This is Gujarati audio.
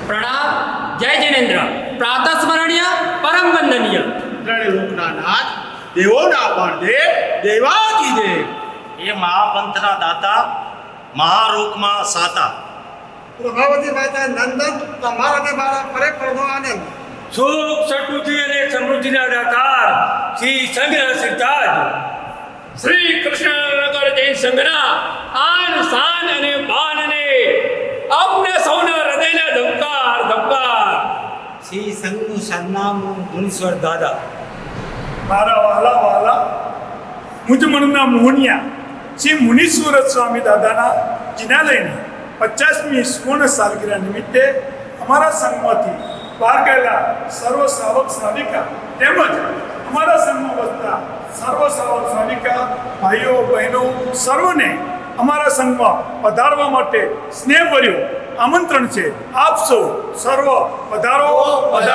પ્રણામ. જય જિનેન્દ્ર. પ્રાતસ્મરણીય પરમ વંદનીય ત્રણે લોકના નાથ, દેવોના પણ દેવ, દેવાધિદેવ. એ મહાપંથના દાતા, મહારોગમાં સાતા. પ્રભાવતી માતા નંદન, તમારા મારા ખરેખરનો આનંદ. સુખ સમૃદ્ધિ અને સમૃદ્ધિના દાતાર શ્રી સંગ્રહ સિદ્ધાજ શ્રી કૃષ્ણનગર જૈન સંઘના આન શાન અને બાનને અમને સૌના હૃદયના ધબકાર ધબકાર. શ્રી સંઘનું સરનામું મુનીશ્વર દાદા. મારા વાલા વાલા મુજમણના મોહનિયા શ્રી મુનીશ્વર સ્વામી દાદાના જિનાલયની 50મી સુવર્ણ સાલગીરા નિમિત્તે અમારા સંઘમાંથી બહાર ગયેલા સર્વ શ્રાવક શ્રાવિકા તેમજ અમારા સંઘમાં વસતા સર્વ શ્રાવક શ્રાવિકા ભાઈઓ બહેનો સર્વને અમારા સંઘમાં પધારવા માટે સ્નેહભર્યું આમંત્રણ છે. આપ સૌ સર્વ પધારો પધારો.